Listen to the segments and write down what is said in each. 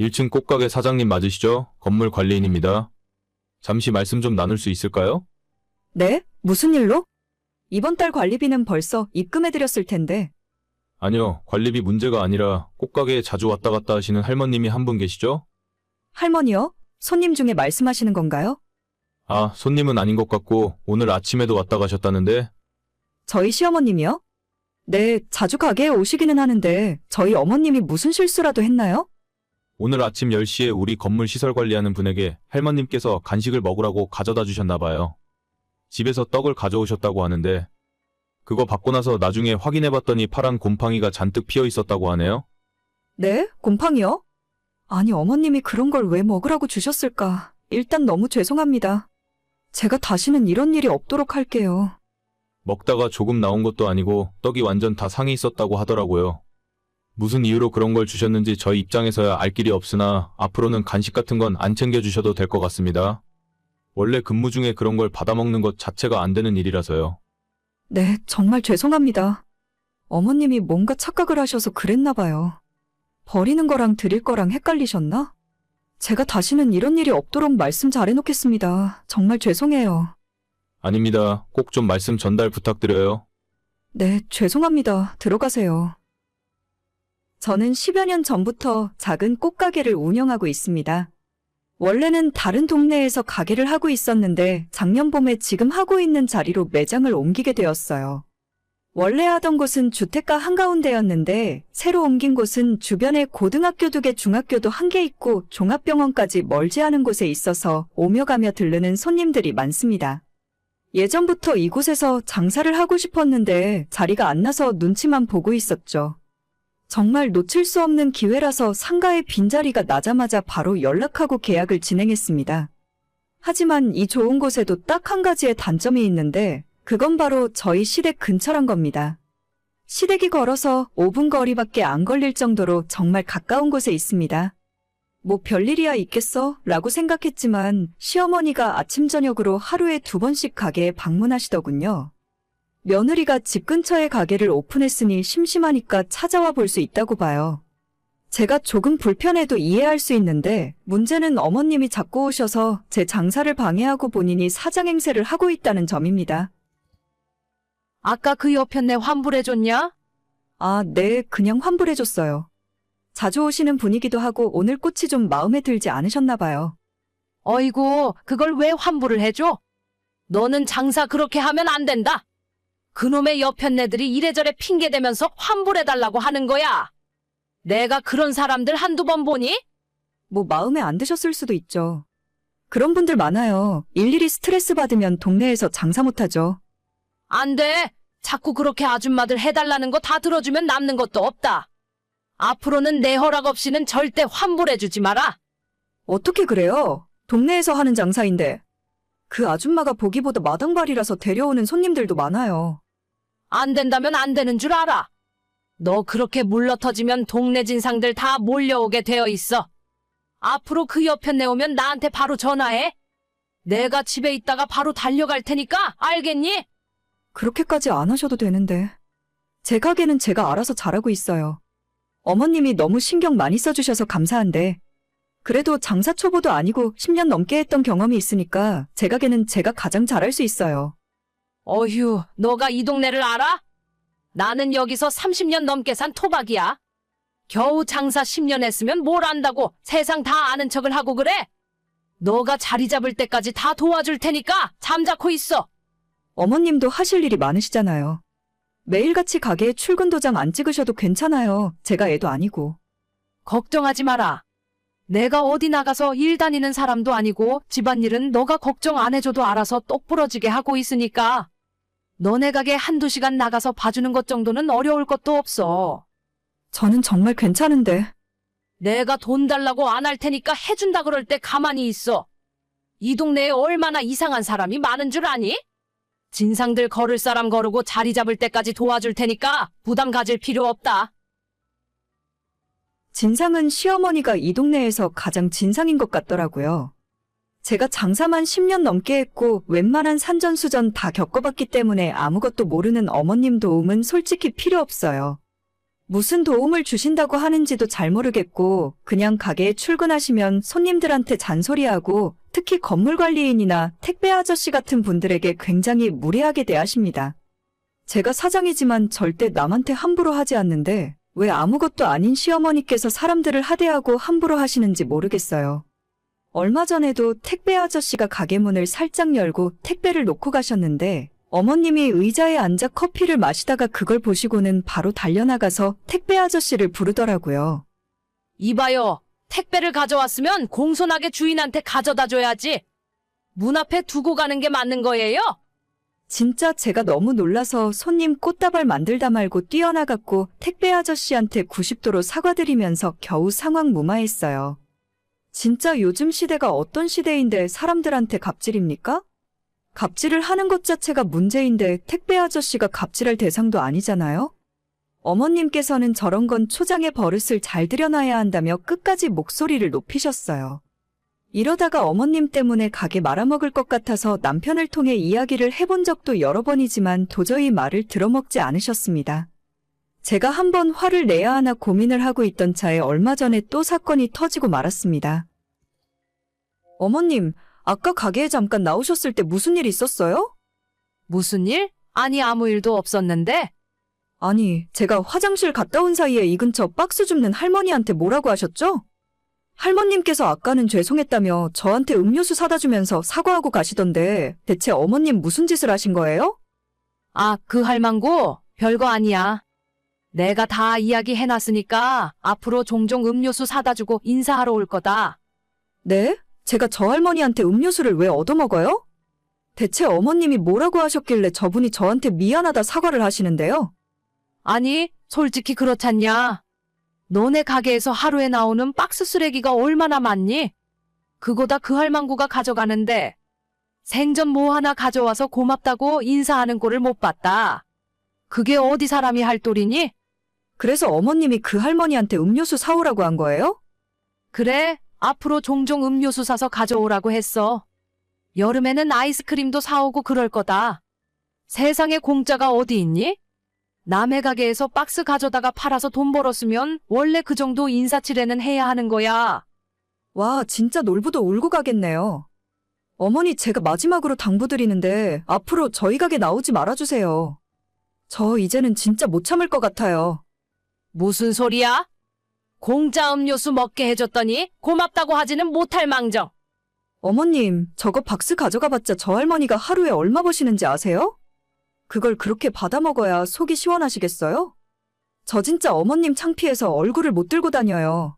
1층 꽃가게 사장님 맞으시죠? 건물 관리인입니다. 잠시 말씀 좀 나눌 수 있을까요? 네? 무슨 일로? 이번 달 관리비는 벌써 입금해드렸을 텐데. 아니요, 관리비 문제가 아니라 꽃가게에 자주 왔다 갔다 하시는 할머님이 한 분 계시죠? 할머니요? 손님 중에 말씀하시는 건가요? 아, 손님은 아닌 것 같고 오늘 아침에도 왔다 가셨다는데. 저희 시어머님이요? 네, 자주 가게에 오시기는 하는데 저희 어머님이 무슨 실수라도 했나요? 오늘 아침 10시에 우리 건물 시설 관리하는 분에게 할머님께서 간식을 먹으라고 가져다 주셨나 봐요. 집에서 떡을 가져오셨다고 하는데 그거 받고 나서 나중에 확인해봤더니 파란 곰팡이가 잔뜩 피어 있었다고 하네요. 네? 곰팡이요? 아니, 어머님이 그런 걸 왜 먹으라고 주셨을까? 일단 너무 죄송합니다. 제가 다시는 이런 일이 없도록 할게요. 먹다가 조금 나온 것도 아니고 떡이 완전 다 상해 있었다고 하더라고요. 무슨 이유로 그런 걸 주셨는지 저희 입장에서야 알 길이 없으나 앞으로는 간식 같은 건 안 챙겨주셔도 될 것 같습니다. 원래 근무 중에 그런 걸 받아먹는 것 자체가 안 되는 일이라서요. 네, 정말 죄송합니다. 어머님이 뭔가 착각을 하셔서 그랬나 봐요. 버리는 거랑 드릴 거랑 헷갈리셨나? 제가 다시는 이런 일이 없도록 말씀 잘해놓겠습니다. 정말 죄송해요. 아닙니다. 꼭 좀 말씀 전달 부탁드려요. 네, 죄송합니다. 들어가세요. 저는 10여 년 전부터 작은 꽃가게를 운영하고 있습니다. 원래는 다른 동네에서 가게를 하고 있었는데 작년 봄에 지금 하고 있는 자리로 매장을 옮기게 되었어요. 원래 하던 곳은 주택가 한가운데였는데 새로 옮긴 곳은 주변에 고등학교 2개, 중학교도 1개 있고 종합병원까지 멀지 않은 곳에 있어서 오며 가며 들르는 손님들이 많습니다. 예전부터 이곳에서 장사를 하고 싶었는데 자리가 안 나서 눈치만 보고 있었죠. 정말 놓칠 수 없는 기회라서 상가의 빈자리가 나자마자 바로 연락하고 계약을 진행했습니다. 하지만 이 좋은 곳에도 딱 한 가지의 단점이 있는데 그건 바로 저희 시댁 근처란 겁니다. 시댁이 걸어서 5분 거리밖에 안 걸릴 정도로 정말 가까운 곳에 있습니다. 뭐 별일이야 있겠어? 라고 생각했지만 시어머니가 아침 저녁으로 하루에 2번씩 가게에 방문하시더군요. 며느리가 집 근처에 가게를 오픈했으니 심심하니까 찾아와 볼 수 있다고 봐요. 제가 조금 불편해도 이해할 수 있는데 문제는 어머님이 자꾸 오셔서 제 장사를 방해하고 본인이 사장 행세를 하고 있다는 점입니다. 아까 그 여편네 환불해줬냐? 아, 네, 그냥 환불해줬어요. 자주 오시는 분이기도 하고 오늘 꽃이 좀 마음에 들지 않으셨나 봐요. 어이구, 그걸 왜 환불을 해줘? 너는 장사 그렇게 하면 안 된다. 그놈의 여편네들이 이래저래 핑계대면서 환불해달라고 하는 거야. 내가 그런 사람들 한두 번 보니? 뭐 마음에 안 드셨을 수도 있죠. 그런 분들 많아요. 일일이 스트레스 받으면 동네에서 장사 못하죠. 안 돼. 자꾸 그렇게 아줌마들 해달라는 거 다 들어주면 남는 것도 없다. 앞으로는 내 허락 없이는 절대 환불해주지 마라. 어떻게 그래요? 동네에서 하는 장사인데. 그 아줌마가 보기보다 마당발이라서 데려오는 손님들도 많아요. 안 된다면 안 되는 줄 알아. 너 그렇게 물러터지면 동네 진상들 다 몰려오게 되어 있어. 앞으로 그 여편네 오면 나한테 바로 전화해. 내가 집에 있다가 바로 달려갈 테니까 알겠니? 그렇게까지 안 하셔도 되는데. 제 가게는 제가 알아서 잘하고 있어요. 어머님이 너무 신경 많이 써주셔서 감사한데 그래도 장사 초보도 아니고 10년 넘게 했던 경험이 있으니까 제 가게는 제가 가장 잘할 수 있어요. 어휴, 너가 이 동네를 알아? 나는 여기서 30년 넘게 산 토박이야. 겨우 장사 10년 했으면 뭘 안다고 세상 다 아는 척을 하고 그래? 너가 자리 잡을 때까지 다 도와줄 테니까 잠자코 있어. 어머님도 하실 일이 많으시잖아요. 매일같이 가게에 출근 도장 안 찍으셔도 괜찮아요. 제가 애도 아니고. 걱정하지 마라. 내가 어디 나가서 일 다니는 사람도 아니고 집안일은 너가 걱정 안 해줘도 알아서 똑부러지게 하고 있으니까 너네 가게 한두 시간 나가서 봐주는 것 정도는 어려울 것도 없어. 저는 정말 괜찮은데. 내가 돈 달라고 안 할 테니까 해준다 그럴 때 가만히 있어. 이 동네에 얼마나 이상한 사람이 많은 줄 아니? 진상들 걸을 사람 거르고 자리 잡을 때까지 도와줄 테니까 부담 가질 필요 없다. 진상은 시어머니가 이 동네에서 가장 진상인 것 같더라고요. 제가 장사만 10년 넘게 했고 웬만한 산전수전 다 겪어봤기 때문에 아무것도 모르는 어머님 도움은 솔직히 필요 없어요. 무슨 도움을 주신다고 하는지도 잘 모르겠고 그냥 가게에 출근하시면 손님들한테 잔소리하고 특히 건물관리인이나 택배 아저씨 같은 분들에게 굉장히 무례하게 대하십니다. 제가 사장이지만 절대 남한테 함부로 하지 않는데 왜 아무것도 아닌 시어머니께서 사람들을 하대하고 함부로 하시는지 모르겠어요. 얼마 전에도 택배 아저씨가 가게 문을 살짝 열고 택배를 놓고 가셨는데 어머님이 의자에 앉아 커피를 마시다가 그걸 보시고는 바로 달려나가서 택배 아저씨를 부르더라고요. 이봐요. 택배를 가져왔으면 공손하게 주인한테 가져다 줘야지. 문 앞에 두고 가는 게 맞는 거예요? 진짜 제가 너무 놀라서 손님 꽃다발 만들다 말고 뛰어나갔고 택배 아저씨한테 90도로 사과드리면서 겨우 상황 무마했어요. 진짜 요즘 시대가 어떤 시대인데 사람들한테 갑질입니까? 갑질을 하는 것 자체가 문제인데 택배 아저씨가 갑질할 대상도 아니잖아요? 어머님께서는 저런 건 초장의 버릇을 잘 들여놔야 한다며 끝까지 목소리를 높이셨어요. 이러다가 어머님 때문에 가게 말아먹을 것 같아서 남편을 통해 이야기를 해본 적도 여러 번이지만 도저히 말을 들어먹지 않으셨습니다. 제가 한번 화를 내야 하나 고민을 하고 있던 차에 얼마 전에 또 사건이 터지고 말았습니다. 어머님, 아까 가게에 잠깐 나오셨을 때 무슨 일 있었어요? 무슨 일? 아니, 아무 일도 없었는데. 아니, 제가 화장실 갔다 온 사이에 이 근처 박스 줍는 할머니한테 뭐라고 하셨죠? 할머님께서 아까는 죄송했다며 저한테 음료수 사다 주면서 사과하고 가시던데 대체 어머님 무슨 짓을 하신 거예요? 아, 그 할망구? 별거 아니야. 내가 다 이야기해놨으니까 앞으로 종종 음료수 사다 주고 인사하러 올 거다. 네? 제가 저 할머니한테 음료수를 왜 얻어먹어요? 대체 어머님이 뭐라고 하셨길래 저분이 저한테 미안하다 사과를 하시는데요? 아니, 솔직히 그렇잖냐. 너네 가게에서 하루에 나오는 박스 쓰레기가 얼마나 많니? 그거 다 그 할망구가 가져가는데 생전 뭐 하나 가져와서 고맙다고 인사하는 꼴을 못 봤다. 그게 어디 사람이 할 도리니? 그래서 어머님이 그 할머니한테 음료수 사오라고 한 거예요? 그래, 앞으로 종종 음료수 사서 가져오라고 했어. 여름에는 아이스크림도 사오고 그럴 거다. 세상에 공짜가 어디 있니? 남의 가게에서 박스 가져다가 팔아서 돈 벌었으면 원래 그 정도 인사치레는 해야 하는 거야. 와, 진짜 놀부도 울고 가겠네요. 어머니, 제가 마지막으로 당부드리는데 앞으로 저희 가게 나오지 말아주세요. 저 이제는 진짜 못 참을 것 같아요. 무슨 소리야? 공짜 음료수 먹게 해줬더니 고맙다고 하지는 못할 망정. 어머님, 저거 박스 가져가봤자 저 할머니가 하루에 얼마 버시는지 아세요? 그걸 그렇게 받아먹어야 속이 시원하시겠어요? 저 진짜 어머님 창피해서 얼굴을 못 들고 다녀요.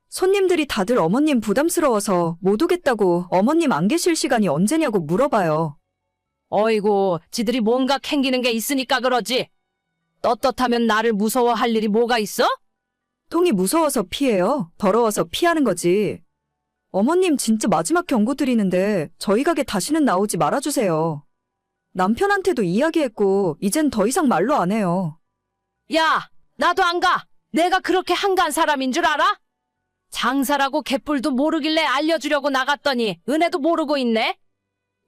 손님들이 다들 어머님 부담스러워서 못 오겠다고 어머님 안 계실 시간이 언제냐고 물어봐요. 어이구, 지들이 뭔가 캥기는 게 있으니까 그러지. 떳떳하면 나를 무서워할 일이 뭐가 있어? 똥이 무서워서 피해요. 더러워서 피하는 거지. 어머님 진짜 마지막 경고 드리는데 저희 가게 다시는 나오지 말아주세요. 남편한테도 이야기했고 이젠 더 이상 말로 안 해요. 야, 나도 안 가. 내가 그렇게 한가한 사람인 줄 알아? 장사라고 개뿔도 모르길래 알려주려고 나갔더니 은혜도 모르고 있네.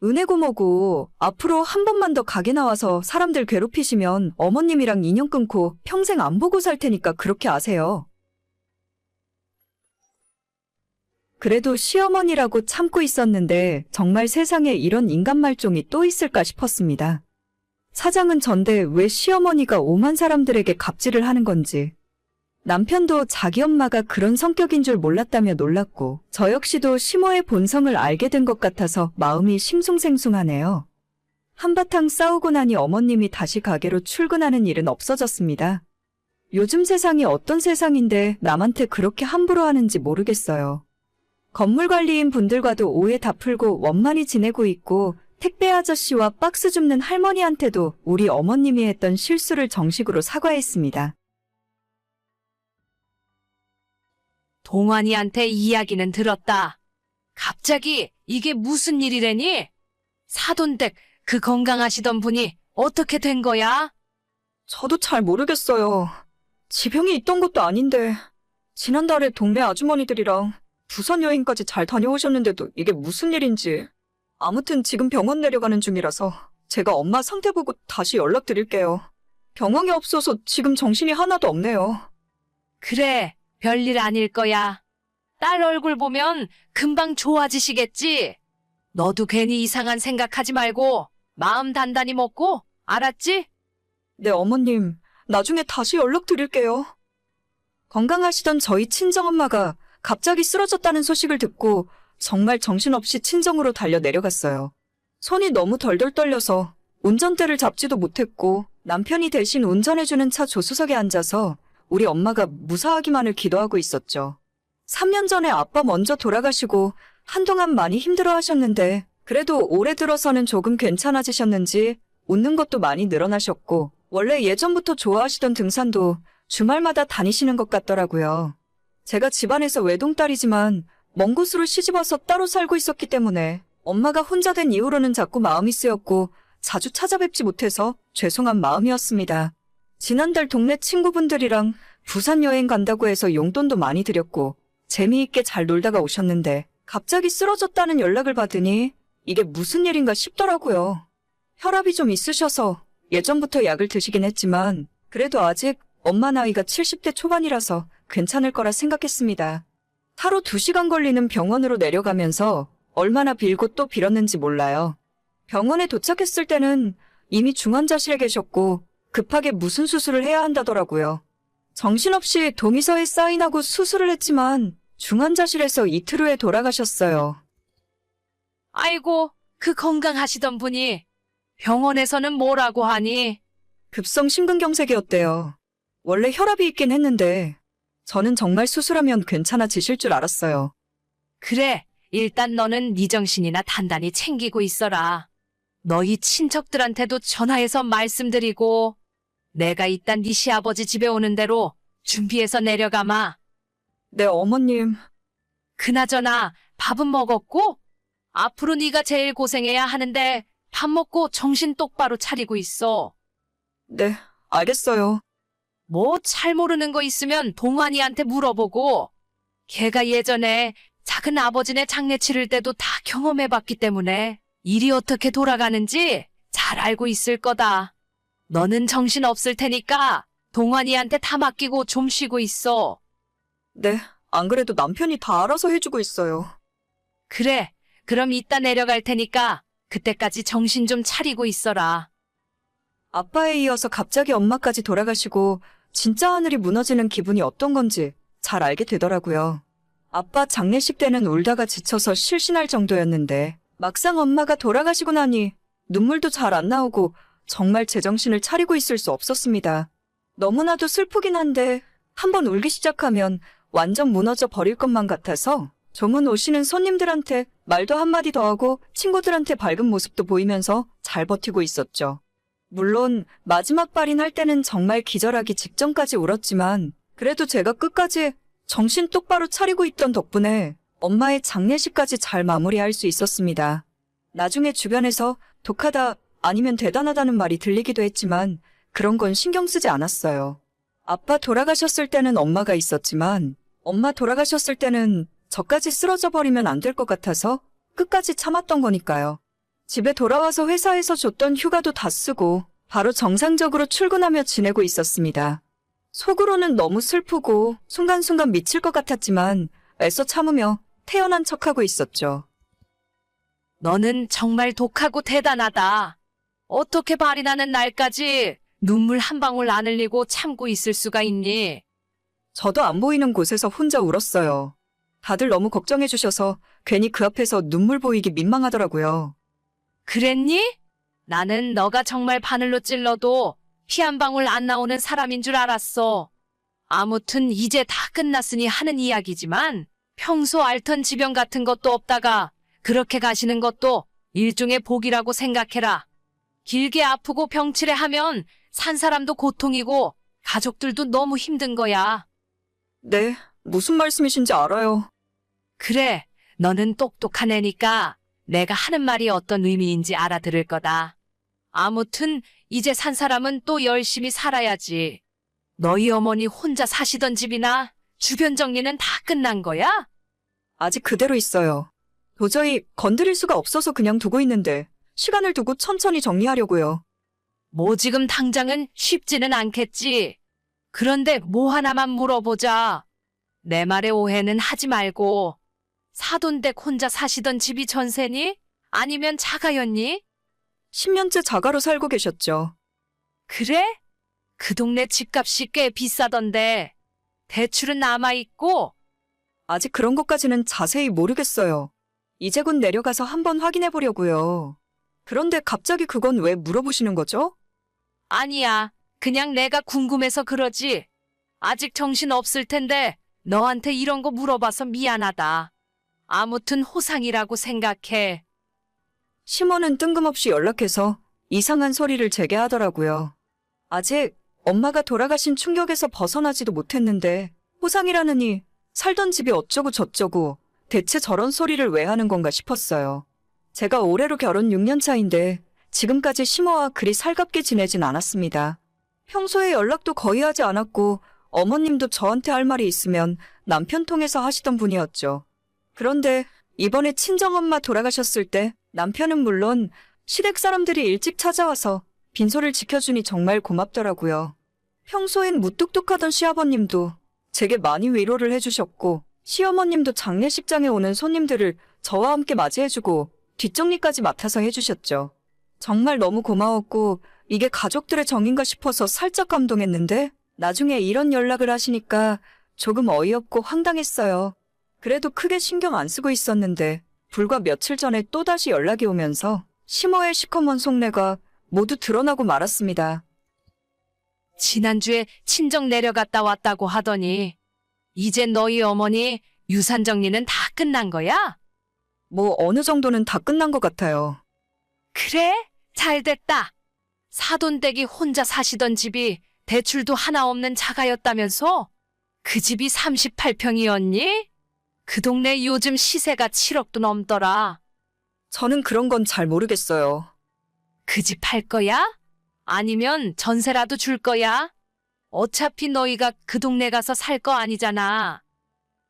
은혜고 뭐고 앞으로 한 번만 더 가게 나와서 사람들 괴롭히시면 어머님이랑 인연 끊고 평생 안 보고 살 테니까 그렇게 아세요. 그래도 시어머니라고 참고 있었는데 정말 세상에 이런 인간 말종이 또 있을까 싶었습니다. 사장은 전데 왜 시어머니가 오만 사람들에게 갑질을 하는 건지. 남편도 자기 엄마가 그런 성격인 줄 몰랐다며 놀랐고 저 역시도 시모의 본성을 알게 된 것 같아서 마음이 싱숭생숭하네요. 한바탕 싸우고 나니 어머님이 다시 가게로 출근하는 일은 없어졌습니다. 요즘 세상이 어떤 세상인데 남한테 그렇게 함부로 하는지 모르겠어요. 건물관리인 분들과도 오해 다 풀고 원만히 지내고 있고 택배 아저씨와 박스 줍는 할머니한테도 우리 어머님이 했던 실수를 정식으로 사과했습니다. 동환이한테 이야기는 들었다. 갑자기 이게 무슨 일이래니? 사돈댁 그 건강하시던 분이 어떻게 된 거야? 저도 잘 모르겠어요. 지병이 있던 것도 아닌데 지난달에 동네 아주머니들이랑 부산 여행까지 잘 다녀오셨는데도 이게 무슨 일인지. 아무튼 지금 병원 내려가는 중이라서 제가 엄마 상태 보고 다시 연락드릴게요. 병원이 없어서 지금 정신이 하나도 없네요. 그래, 별일 아닐 거야. 딸 얼굴 보면 금방 좋아지시겠지? 너도 괜히 이상한 생각하지 말고 마음 단단히 먹고, 알았지? 네, 어머님. 나중에 다시 연락드릴게요. 건강하시던 저희 친정엄마가 갑자기 쓰러졌다는 소식을 듣고 정말 정신없이 친정으로 달려 내려갔어요. 손이 너무 덜덜 떨려서 운전대를 잡지도 못했고 남편이 대신 운전해주는 차 조수석에 앉아서 우리 엄마가 무사하기만을 기도하고 있었죠. 3년 전에 아빠 먼저 돌아가시고 한동안 많이 힘들어 하셨는데 그래도 올해 들어서는 조금 괜찮아지셨는지 웃는 것도 많이 늘어나셨고 원래 예전부터 좋아하시던 등산도 주말마다 다니시는 것 같더라고요. 제가 집안에서 외동딸이지만 먼 곳으로 시집와서 따로 살고 있었기 때문에 엄마가 혼자 된 이후로는 자꾸 마음이 쓰였고 자주 찾아뵙지 못해서 죄송한 마음이었습니다. 지난달 동네 친구분들이랑 부산 여행 간다고 해서 용돈도 많이 드렸고 재미있게 잘 놀다가 오셨는데 갑자기 쓰러졌다는 연락을 받으니 이게 무슨 일인가 싶더라고요. 혈압이 좀 있으셔서 예전부터 약을 드시긴 했지만 그래도 아직 엄마 나이가 70대 초반이라서 괜찮을 거라 생각했습니다. 하루 2시간 걸리는 병원으로 내려가면서 얼마나 빌고 또 빌었는지 몰라요. 병원에 도착했을 때는 이미 중환자실에 계셨고 급하게 무슨 수술을 해야 한다더라고요. 정신없이 동의서에 사인하고 수술을 했지만 중환자실에서 이틀 후에 돌아가셨어요. 아이고, 그 건강하시던 분이 병원에서는 뭐라고 하니? 급성 심근경색이었대요. 원래 혈압이 있긴 했는데 저는 정말 수술하면 괜찮아지실 줄 알았어요. 그래, 일단 너는 네 정신이나 단단히 챙기고 있어라. 너희 친척들한테도 전화해서 말씀드리고 내가 이딴 네 시아버지 집에 오는 대로 준비해서 내려가마. 네, 어머님. 그나저나 밥은 먹었고? 앞으로 네가 제일 고생해야 하는데 밥 먹고 정신 똑바로 차리고 있어. 네, 알겠어요. 뭐 잘 모르는 거 있으면 동환이한테 물어보고. 걔가 예전에 작은 아버지네 장례 치를 때도 다 경험해봤기 때문에 일이 어떻게 돌아가는지 잘 알고 있을 거다. 너는 정신 없을 테니까 동환이한테 다 맡기고 좀 쉬고 있어. 네, 안 그래도 남편이 다 알아서 해주고 있어요. 그래, 그럼 이따 내려갈 테니까 그때까지 정신 좀 차리고 있어라. 아빠에 이어서 갑자기 엄마까지 돌아가시고 진짜 하늘이 무너지는 기분이 어떤 건지 잘 알게 되더라고요. 아빠 장례식 때는 울다가 지쳐서 실신할 정도였는데 막상 엄마가 돌아가시고 나니 눈물도 잘 안 나오고 정말 제정신을 차리고 있을 수 없었습니다. 너무나도 슬프긴 한데 한번 울기 시작하면 완전 무너져 버릴 것만 같아서 조문 오시는 손님들한테 말도 한마디 더 하고 친구들한테 밝은 모습도 보이면서 잘 버티고 있었죠. 물론 마지막 발인할 때는 정말 기절하기 직전까지 울었지만 그래도 제가 끝까지 정신 똑바로 차리고 있던 덕분에 엄마의 장례식까지 잘 마무리할 수 있었습니다. 나중에 주변에서 독하다 아니면 대단하다는 말이 들리기도 했지만 그런 건 신경 쓰지 않았어요. 아빠 돌아가셨을 때는 엄마가 있었지만 엄마 돌아가셨을 때는 저까지 쓰러져 버리면 안 될 것 같아서 끝까지 참았던 거니까요. 집에 돌아와서 회사에서 줬던 휴가도 다 쓰고 바로 정상적으로 출근하며 지내고 있었습니다. 속으로는 너무 슬프고 순간순간 미칠 것 같았지만 애써 참으며 태어난 척하고 있었죠. 너는 정말 독하고 대단하다. 어떻게 발이 나는 날까지 눈물 한 방울 안 흘리고 참고 있을 수가 있니? 저도 안 보이는 곳에서 혼자 울었어요. 다들 너무 걱정해 주셔서 괜히 그 앞에서 눈물 보이기 민망하더라고요. 그랬니? 나는 너가 정말 바늘로 찔러도 피 한 방울 안 나오는 사람인 줄 알았어. 아무튼 이제 다 끝났으니 하는 이야기지만 평소 앓던 지병 같은 것도 없다가 그렇게 가시는 것도 일종의 복이라고 생각해라. 길게 아프고 병치레 하면 산 사람도 고통이고 가족들도 너무 힘든 거야. 네, 무슨 말씀이신지 알아요. 그래, 너는 똑똑한 애니까 내가 하는 말이 어떤 의미인지 알아들을 거다. 아무튼 이제 산 사람은 또 열심히 살아야지. 너희 어머니 혼자 사시던 집이나 주변 정리는 다 끝난 거야? 아직 그대로 있어요. 도저히 건드릴 수가 없어서 그냥 두고 있는데 시간을 두고 천천히 정리하려고요. 뭐 지금 당장은 쉽지는 않겠지. 그런데 뭐 하나만 물어보자. 내 말에 오해는 하지 말고 사돈댁 혼자 사시던 집이 전세니? 아니면 자가였니? 10년째 자가로 살고 계셨죠. 그래? 그 동네 집값이 꽤 비싸던데 대출은 남아있고. 아직 그런 것까지는 자세히 모르겠어요. 이제 곧 내려가서 한번 확인해 보려고요. 그런데 갑자기 그건 왜 물어보시는 거죠? 아니야. 그냥 내가 궁금해서 그러지. 아직 정신 없을 텐데 너한테 이런 거 물어봐서 미안하다. 아무튼 호상이라고 생각해. 시모는 뜬금없이 연락해서 이상한 소리를 제게 하더라고요. 아직 엄마가 돌아가신 충격에서 벗어나지도 못했는데 호상이라느니 살던 집이 어쩌고 저쩌고 대체 저런 소리를 왜 하는 건가 싶었어요. 제가 올해로 결혼 6년 차인데 지금까지 시모와 그리 살갑게 지내진 않았습니다. 평소에 연락도 거의 하지 않았고 어머님도 저한테 할 말이 있으면 남편 통해서 하시던 분이었죠. 그런데 이번에 친정엄마 돌아가셨을 때 남편은 물론 시댁 사람들이 일찍 찾아와서 빈소를 지켜주니 정말 고맙더라고요. 평소엔 무뚝뚝하던 시아버님도 제게 많이 위로를 해주셨고 시어머님도 장례식장에 오는 손님들을 저와 함께 맞이해주고 뒷정리까지 맡아서 해주셨죠. 정말 너무 고마웠고 이게 가족들의 정인가 싶어서 살짝 감동했는데 나중에 이런 연락을 하시니까 조금 어이없고 황당했어요. 그래도 크게 신경 안 쓰고 있었는데 불과 며칠 전에 또다시 연락이 오면서 시모의 시커먼 속내가 모두 드러나고 말았습니다. 지난주에 친정 내려갔다 왔다고 하더니 이제 너희 어머니 유산 정리는 다 끝난 거야? 뭐 어느 정도는 다 끝난 것 같아요. 그래? 잘 됐다. 사돈댁이 혼자 사시던 집이 대출도 하나 없는 자가였다면서? 그 집이 38평이었니? 그 동네 요즘 시세가 7억도 넘더라. 저는 그런 건 잘 모르겠어요. 그 집 팔 거야? 아니면 전세라도 줄 거야? 어차피 너희가 그 동네 가서 살 거 아니잖아.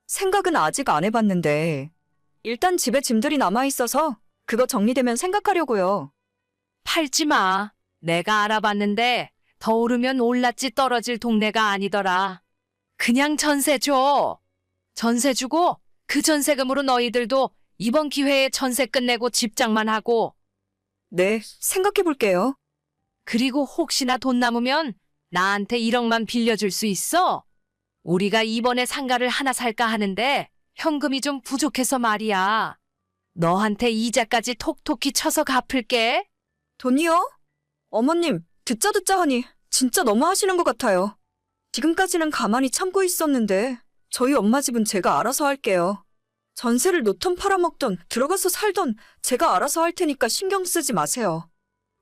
생각은 아직 안 해봤는데 일단 집에 짐들이 남아있어서 그거 정리되면 생각하려고요. 팔지 마. 내가 알아봤는데 더 오르면 올랐지 떨어질 동네가 아니더라. 그냥 전세 줘. 전세 주고 그 전세금으로 너희들도 이번 기회에 전세 끝내고 집장만 하고, 네, 생각해볼게요. 그리고 혹시나 돈 남으면 나한테 1억만 빌려줄 수 있어? 우리가 이번에 상가를 하나 살까 하는데 현금이 좀 부족해서 말이야. 너한테 이자까지 톡톡히 쳐서 갚을게. 돈이요? 어머님, 듣자 하니 진짜 너무 하시는 것 같아요. 지금까지는 가만히 참고 있었는데 저희 엄마 집은 제가 알아서 할게요. 전세를 놓던 팔아먹던 들어가서 살던 제가 알아서 할 테니까 신경 쓰지 마세요.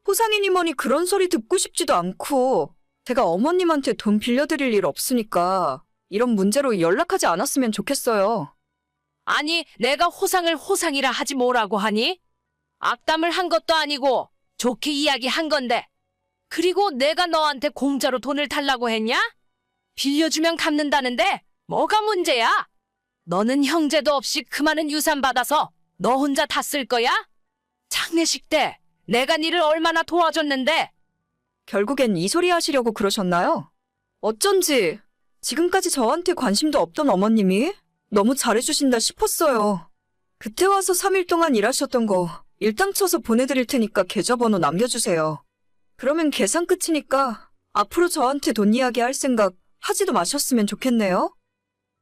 호상이니 뭐니 그런 소리 듣고 싶지도 않고 제가 어머님한테 돈 빌려드릴 일 없으니까 이런 문제로 연락하지 않았으면 좋겠어요. 아니, 내가 호상을 호상이라 하지 뭐라고 하니? 악담을 한 것도 아니고 좋게 이야기한 건데. 그리고 내가 너한테 공짜로 돈을 달라고 했냐? 빌려주면 갚는다는데 뭐가 문제야? 너는 형제도 없이 그 많은 유산 받아서 너 혼자 다 쓸 거야? 장례식 때 내가 니를 얼마나 도와줬는데. 결국엔 이 소리 하시려고 그러셨나요? 어쩐지 지금까지 저한테 관심도 없던 어머님이 너무 잘해주신다 싶었어요. 그때 와서 3일 동안 일하셨던 거 일당 쳐서 보내드릴 테니까 계좌번호 남겨주세요. 그러면 계산 끝이니까 앞으로 저한테 돈 이야기 할 생각 하지도 마셨으면 좋겠네요.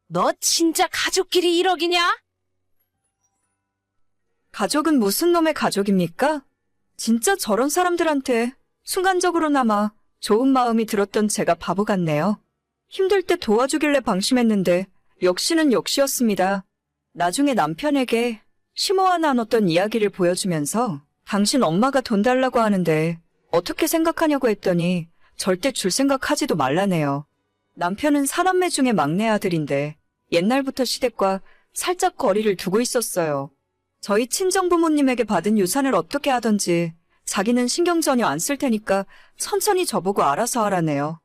너 진짜 가족끼리 1억이냐? 가족은 무슨 놈의 가족입니까? 진짜 저런 사람들한테 순간적으로나마 좋은 마음이 들었던 제가 바보 같네요. 힘들 때 도와주길래 방심했는데 역시는 역시였습니다. 나중에 남편에게 시모와 나눴던 이야기를 보여주면서 당신 엄마가 돈 달라고 하는데 어떻게 생각하냐고 했더니 절대 줄 생각하지도 말라네요. 남편은 사남매 중에 막내 아들인데 옛날부터 시댁과 살짝 거리를 두고 있었어요. 저희 친정부모님에게 받은 유산을 어떻게 하던지 자기는 신경 전혀 안 쓸 테니까 천천히 저보고 알아서 하라네요.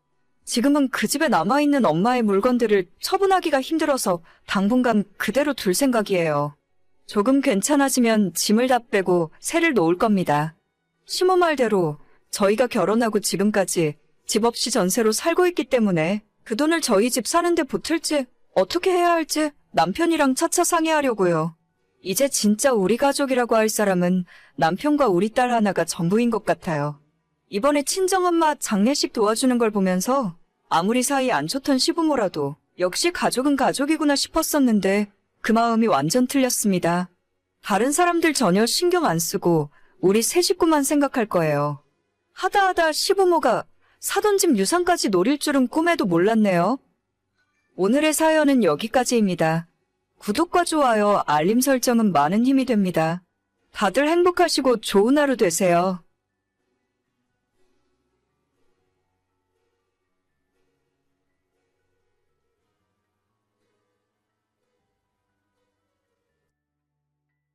지금은 그 집에 남아있는 엄마의 물건들을 처분하기가 힘들어서 당분간 그대로 둘 생각이에요. 조금 괜찮아지면 짐을 다 빼고 새를 놓을 겁니다. 시모 말대로 저희가 결혼하고 지금까지 집 없이 전세로 살고 있기 때문에 그 돈을 저희 집 사는데 보탤지 어떻게 해야 할지 남편이랑 차차 상의하려고요. 이제 진짜 우리 가족이라고 할 사람은 남편과 우리 딸 하나가 전부인 것 같아요. 이번에 친정엄마 장례식 도와주는 걸 보면서 아무리 사이 안 좋던 시부모라도 역시 가족은 가족이구나 싶었었는데 그 마음이 완전 틀렸습니다. 다른 사람들 전혀 신경 안 쓰고 우리 세 식구만 생각할 거예요. 하다 시부모가 사돈 집 유산까지 노릴 줄은 꿈에도 몰랐네요. 오늘의 사연은 여기까지입니다. 구독과 좋아요, 알림 설정은 많은 힘이 됩니다. 다들 행복하시고 좋은 하루 되세요.